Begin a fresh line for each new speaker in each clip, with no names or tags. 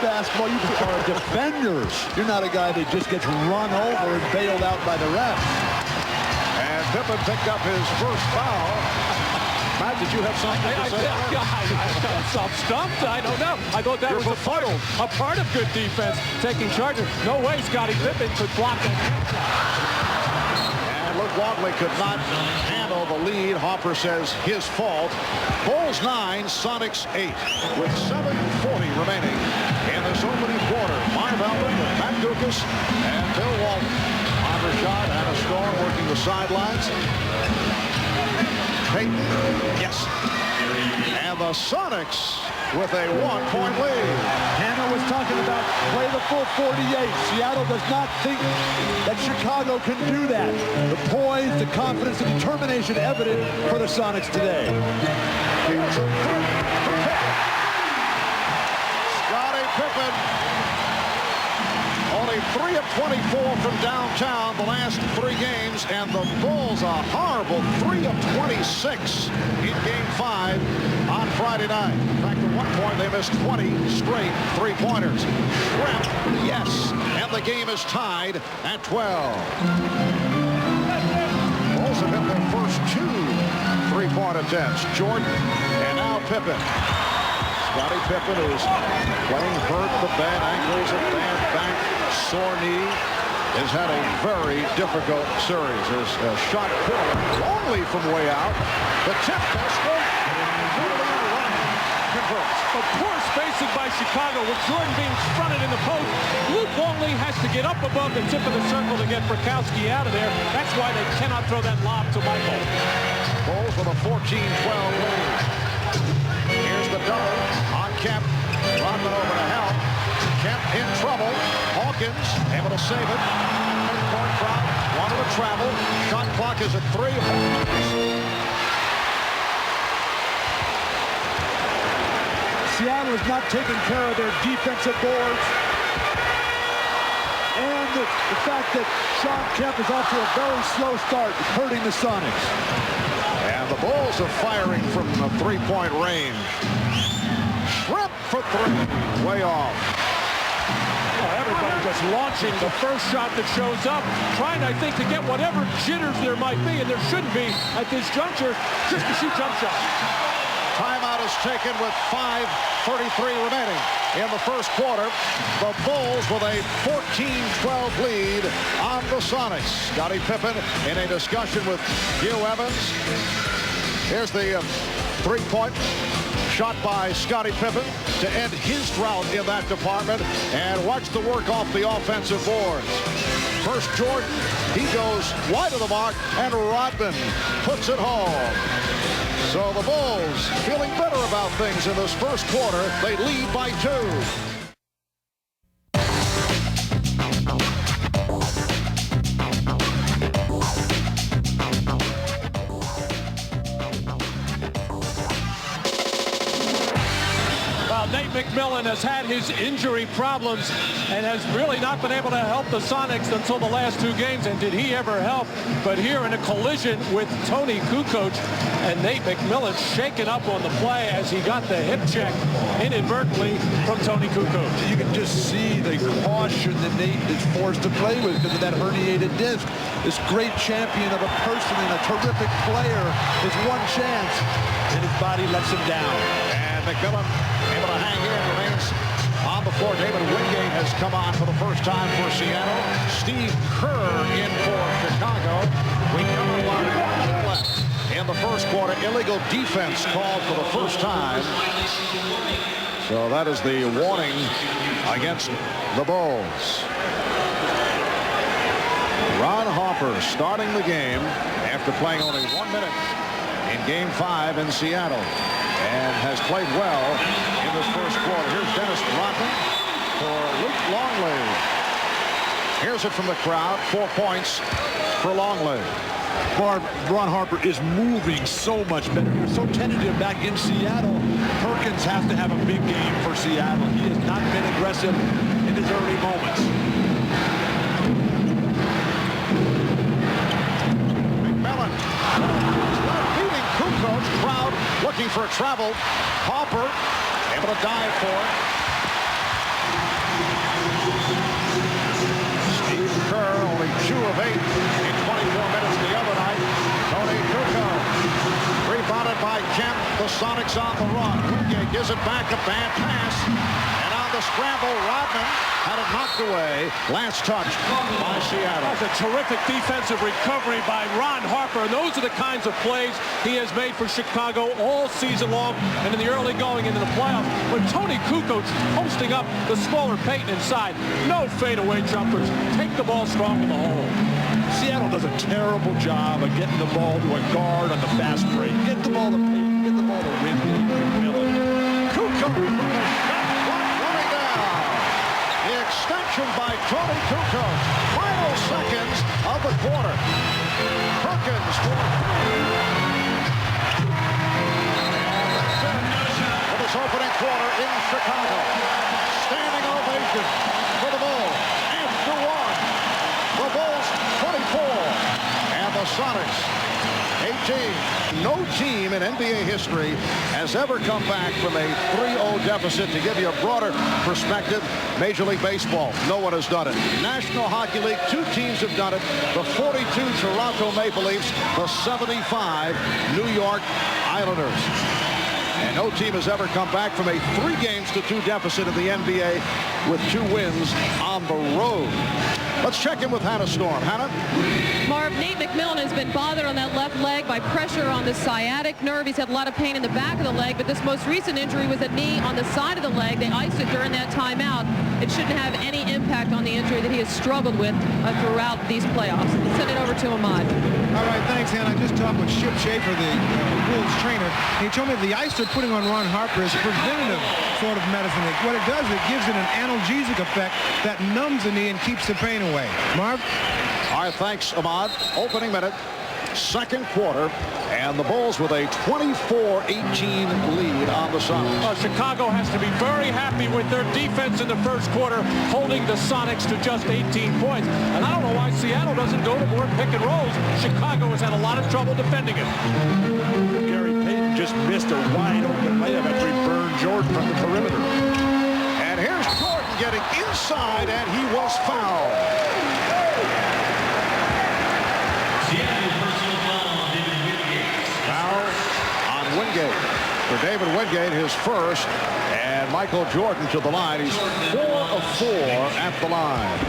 basketball, you are defenders. You're not a guy that just gets run over and bailed out by the ref.
And Pippen picked up his first foul. Matt, did you have something to say?
I'm stumped. I don't know. I thought that was a part of good defense, taking charge. No way Scottie Pippen could block that shot.
Luke Longley could not handle the lead. Hopper says his fault. Bulls 9, Sonics 8, with 7:40 remaining in this opening quarter. Marv Albert with Matt Dukas and Bill Walton. Hopper shot and a Storm working the sidelines. Payton, yes. And the Sonics with a 1-point lead.
Hannah was talking about play the full 48. Seattle does not think that Chicago can do that. The poise, the confidence, the determination evident for the Sonics today.
Scottie Pippen, only 3 of 24 from downtown the last 3 games, and the Bulls a horrible 3 of 26 in Game 5 on Friday night. In fact, at one point they missed 20 straight three-pointers. Scrap, yes, and the game is tied at 12. Bulls have hit their first 2 three-point attempts. Jordan and now Pippen. Scottie Pippen is playing hurt, the bad ankles, a bad back, sore knee. Has had a very difficult series. There's a shot only from way out. The tip pass converts.
A poor spacing by Chicago with Jordan being fronted in the post. Luke Longley has to get up above the tip of the circle to get Frykowski out of there. That's why they cannot throw that lob to Michael.
Bulls with a 14-12 lead. Here's the double on Kemp. Rodman over to help. Kemp in trouble. Hawkins able to save it. Court crowd wanted to travel. Shot clock is at 3.
Seattle is not taking care of their defensive boards. And the fact that Shawn Kemp is off to a very slow start is hurting the Sonics.
And the Bulls are firing from a 3-point range. Shrimp for 3. Way off.
Everybody just launching the first shot that shows up, trying, I think, to get whatever jitters there might be, and there shouldn't be at this juncture, just to shoot jump shots.
Timeout is taken with 5:33 remaining in the first quarter. The Bulls with a 14-12 lead on the Sonics. Scottie Pippen in a discussion with Hugh Evans. Here's the 3-point shot by Scottie Pippen to end his drought in that department. And watch the work off the offensive boards. First Jordan, he goes wide of the mark, and Rodman puts it home. So the Bulls feeling better about things in this first quarter. They lead by 2.
Nate McMillan has had his injury problems and has really not been able to help the Sonics until the last 2 games. And did he ever help? But here in a collision with Tony Kukoc, and Nate McMillan shaken up on the play as he got the hip check inadvertently from Tony Kukoc.
You can just see the caution that Nate is forced to play with because of that herniated disc. This great champion of a person and a terrific player, his one chance, and his body lets him down.
And McMillan able to hang in, remains on the floor. David Wingate has come on for the first time for Seattle. Steve Kerr in for Chicago. We come about 1 minute left in the first quarter. Illegal defense called for the first time. So that is the warning against the Bulls. Ron Harper starting the game after playing only 1 minute in Game 5 in Seattle, and has played well in this first quarter. Here's Dennis Rodman for Luke Longley. Here's it from the crowd. 4 points for Longley.
Ron Harper is moving so much better. He was so tentative back in Seattle. Perkins has to have a big game for Seattle. He has not been aggressive in his early moments.
McMillan beating Kukoc. Crowd looking for a travel. Harper able to dive for it. Sonics on the run. Wingate gives it back, a bad pass. And on the scramble, Rodman had it knocked away. Last touch by Seattle.
That's a terrific defensive recovery by Ron Harper. And those are the kinds of plays he has made for Chicago all season long and in the early going into the playoffs. When Tony Kukoc posting up the smaller Payton inside, no fadeaway jumpers. Take the ball strong in the hole.
Seattle does a terrible job of getting the ball to a guard on the fast break. Get the ball to Payton. Get the ball to Wingate.
Kukoc running down. The extension by Tony Kukoc. Final seconds of the quarter. Perkins for this opening quarter in Chicago. Standing ovation for the Bulls. After one, the Bulls 24 and the Sonics 18. No team in NBA history has ever come back from a 3-0 deficit. To give you a broader perspective, Major League Baseball, no one has done it. National Hockey League, 2 teams have done it. The 42 Toronto Maple Leafs, the 75 New York Islanders. And no team has ever come back from a 3-2 deficit in the NBA with 2 wins on the road. Let's check in with Hannah Storm. Hannah?
Marv, Nate McMillan has been bothered on that left leg by pressure on the sciatic nerve. He's had a lot of pain in the back of the leg, but this most recent injury was a knee on the side of the leg. They iced it during that timeout. It shouldn't have any impact on the injury that he has struggled with throughout these playoffs. Let's send it over to Ahmad.
All right, thanks, Hannah. I just talked with Chip Schaefer, the Wolves trainer. He told me the ice they're putting on Ron Harper is preventative sort of medicine. What it does, it gives it an analgesic effect that numbs the knee and keeps the pain away. Marv?
All right, thanks, Ahmad. Opening minute, second quarter, and the Bulls with a 24-18 lead on the Sonics.
Chicago has to be very happy with their defense in the first quarter, holding the Sonics to just 18 points. And I don't know why Seattle doesn't go to more pick and rolls. Chicago has had a lot of trouble defending it.
Gary Payton just missed a wide open layup after he burned Jordan from the perimeter.
And here's Jordan getting inside, and he was fouled. Wingate. For David Wingate, his first, and Michael Jordan to the line. He's 4 of 4 at the line.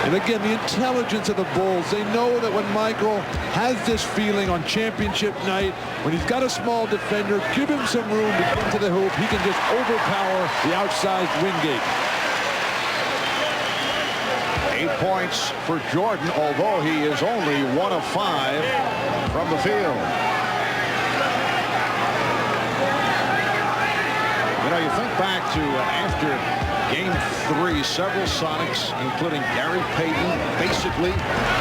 And again, the intelligence of the Bulls. They know that when Michael has this feeling on championship night, when he's got a small defender, give him some room to get to the hoop. He can just overpower the outsized Wingate.
8 points for Jordan, although he is only 1 of 5 from the field. You know, you think back to after Game 3, several Sonics, including Gary Payton, basically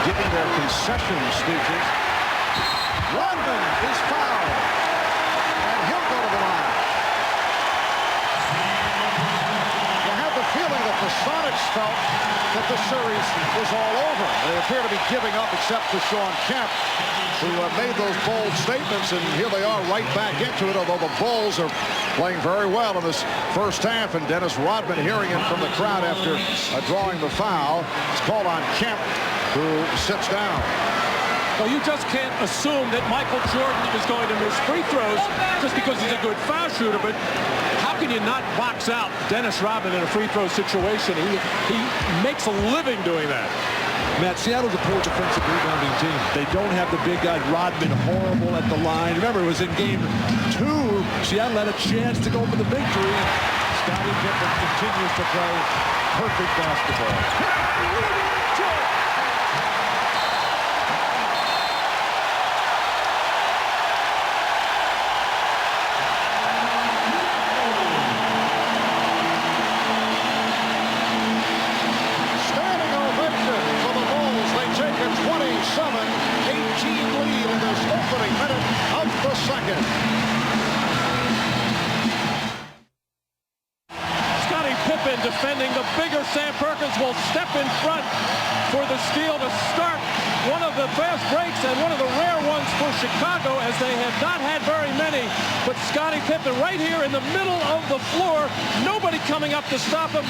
giving their concession speeches. Rodman is fouled, and he'll go to the line. You have the feeling that the Sonics felt that the series was all over. They appear to be giving up, except for Shawn Kemp, who made those bold statements, and here they are right back into it, although the Bulls are playing very well in this first half, and Dennis Rodman, hearing it from the crowd after drawing the foul, is called on Kemp, who sits down.
Well, you just can't assume that Michael Jordan is going to miss free throws just because he's a good foul shooter, but how can you not box out Dennis Rodman in a free throw situation? He makes a living doing that.
Matt, Seattle's a poor defensive rebounding team. They don't have the big guy. Rodman horrible at the line. Remember, it was in Game 2. Seattle had a chance to go for the victory. Scottie Pippen continues to play perfect basketball.
Defending, the bigger Sam Perkins will step in front for the steal to start one of the fast breaks and one of the rare ones for Chicago, as they have not had very many. But Scottie Pippen right here in the middle of the floor, nobody coming up to stop him.